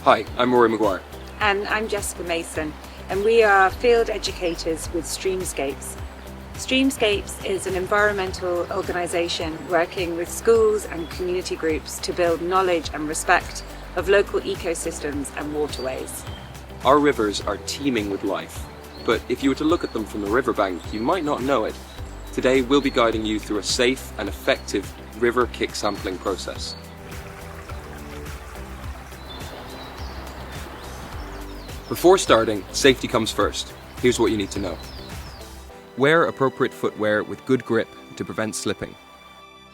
Hi, I'm Rory Maguire. And I'm Jessica Mason, and we are field educators with Streamscapes. Streamscapes is an environmental organisation working with schools and community groups to build knowledge and respect of local ecosystems and waterways. Our rivers are teeming with life, but if you were to look at them from the riverbank, you might not know it. Today we'll be guiding you through a safe and effective river kick sampling process. Before starting, safety comes first. Here's what you need to know. Wear appropriate footwear with good grip to prevent slipping.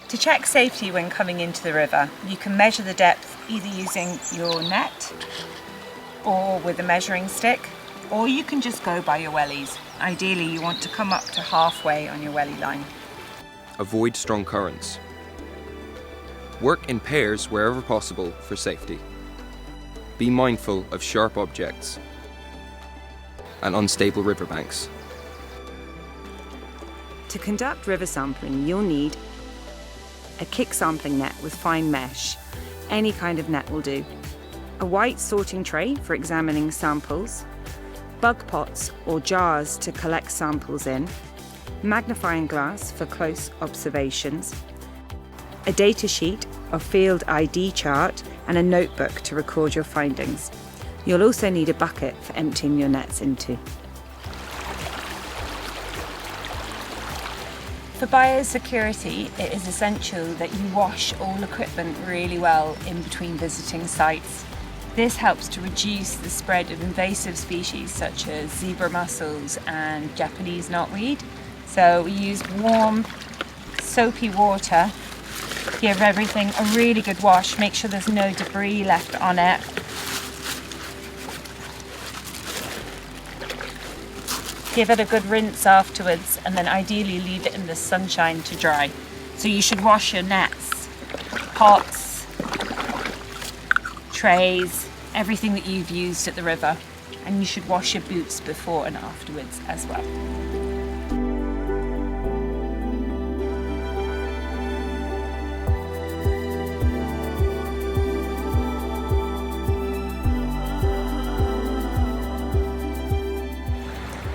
To check safety when coming into the river, you can measure the depth either using your net or with a measuring stick, or you can just go by your wellies. Ideally, you want to come up to halfway on your welly line. Avoid strong currents. Work in pairs wherever possible for safety. Be mindful of sharp objects and unstable riverbanks. To conduct river sampling, you'll need a kick sampling net with fine mesh. Any kind of net will do. A white sorting tray for examining samples. Bug pots or jars to collect samples in. Magnifying glass for close observations. A data sheet or field ID chart and a notebook to record your findings. You'll also need a bucket for emptying your nets into. For biosecurity, it is essential that you wash all equipment really well in between visiting sites. This helps to reduce the spread of invasive species such as zebra mussels and Japanese knotweed. So we use warm, soapy water. Give everything a really good wash. Make sure there's no debris left on it. Give it a good rinse afterwards, and then ideally leave it in the sunshine to dry. So you should wash your nets, pots, trays, everything that you've used at the river. And you should wash your boots before and afterwards as well.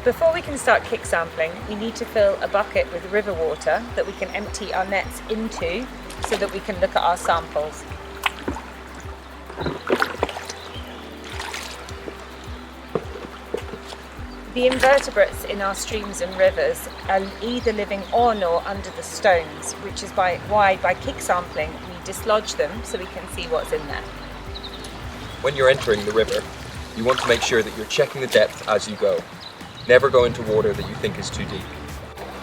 Before we can start kick sampling, we need to fill a bucket with river water that we can empty our nets into so that we can look at our samples. The invertebrates in our streams and rivers are either living on or under the stones, which is why by kick sampling we dislodge them so we can see what's in there. When you're entering the river, you want to make sure that you're checking the depth as you go. Never go into water that you think is too deep.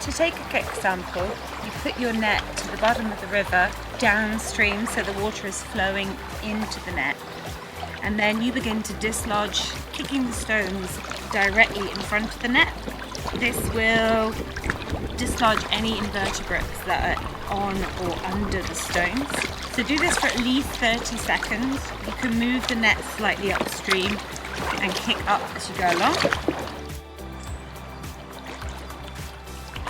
To take a kick sample, you put your net to the bottom of the river, downstream so the water is flowing into the net. And then you begin to dislodge, kicking the stones directly in front of the net. This will dislodge any invertebrates that are on or under the stones. So do this for at least 30 seconds. You can move the net slightly upstream and kick up as you go along.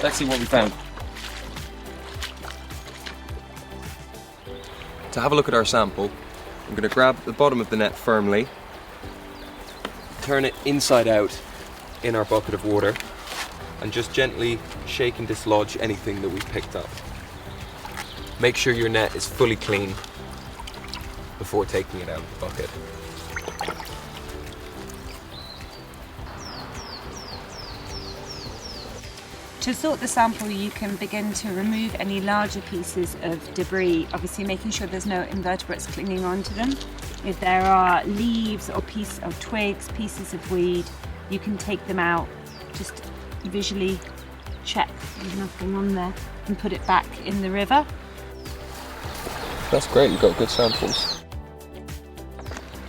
Let's see what we found. To have a look at our sample, I'm going to grab the bottom of the net firmly, turn it inside out in our bucket of water, and just gently shake and dislodge anything that we've picked up. Make sure your net is fully clean before taking it out of the bucket. To sort the sample, you can begin to remove any larger pieces of debris, obviously making sure there's no invertebrates clinging onto them. If there are leaves or pieces of twigs, pieces of weed, you can take them out, just visually check there's nothing on there and put it back in the river. That's great, you've got good samples.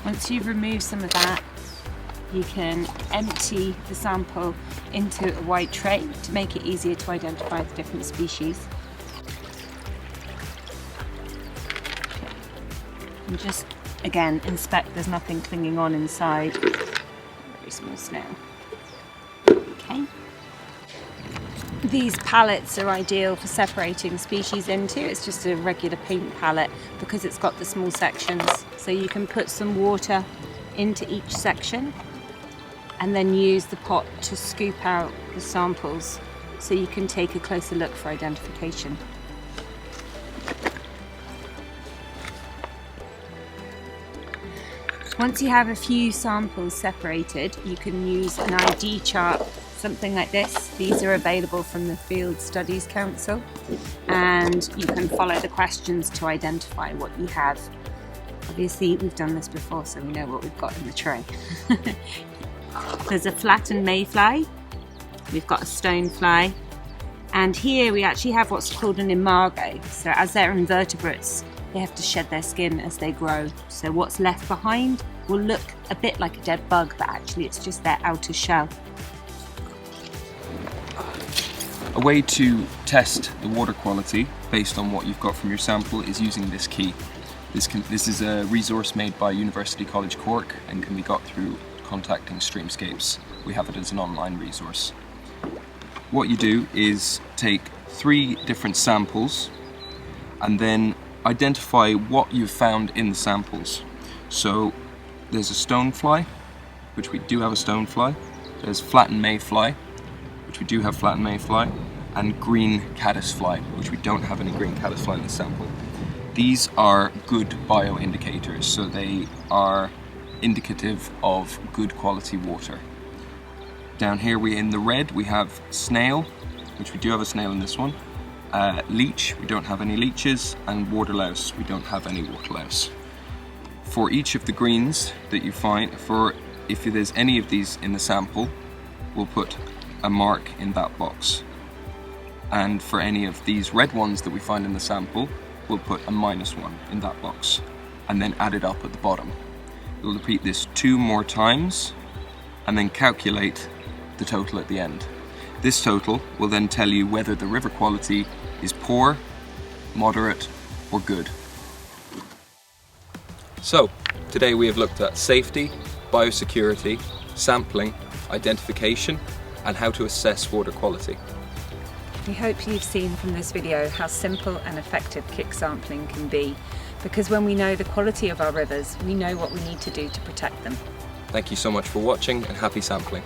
Once you've removed some of that, you can empty the sample into a white tray to make it easier to identify the different species. Okay. And just again inspect there's nothing clinging on inside. Very small snail. Okay. These pallets are ideal for separating species into. It's just a regular paint palette because it's got the small sections. So you can put some water into each section and then use the pot to scoop out the samples so you can take a closer look for identification. Once you have a few samples separated, you can use an ID chart, something like this. These are available from the Field Studies Council, and you can follow the questions to identify what you have. Obviously, we've done this before, so we know what we've got in the tray. There's a flattened mayfly, we've got a stonefly, and here we actually have what's called an imago. So as they're invertebrates, they have to shed their skin as they grow. So what's left behind will look a bit like a dead bug, but actually it's just their outer shell. A way to test the water quality based on what you've got from your sample is using this key. This is a resource made by University College Cork and can be got through contacting Streamscapes. We have it as an online resource. What you do is take 3 different samples and then identify what you've found in the samples. So there's a stonefly, which we do have a stonefly. There's flattened mayfly, which we do have flattened mayfly, and green caddisfly, which we don't have any green caddisfly in the sample. These are good bioindicators, so they are indicative of good quality water. Down here in the red we have snail, which we do have a snail in this one, leech, we don't have any leeches, and waterlouse, we don't have any waterlouse. For each of the greens that you find, if there's any of these in the sample, we'll put a mark in that box. And for any of these red ones that we find in the sample, we'll put a -1 in that box, and then add it up at the bottom. We'll repeat this 2 more times, and then calculate the total at the end. This total will then tell you whether the river quality is poor, moderate, or good. So, today we have looked at safety, biosecurity, sampling, identification, and how to assess water quality. We hope you've seen from this video how simple and effective kick sampling can be, because when we know the quality of our rivers, we know what we need to do to protect them. Thank you so much for watching, and happy sampling.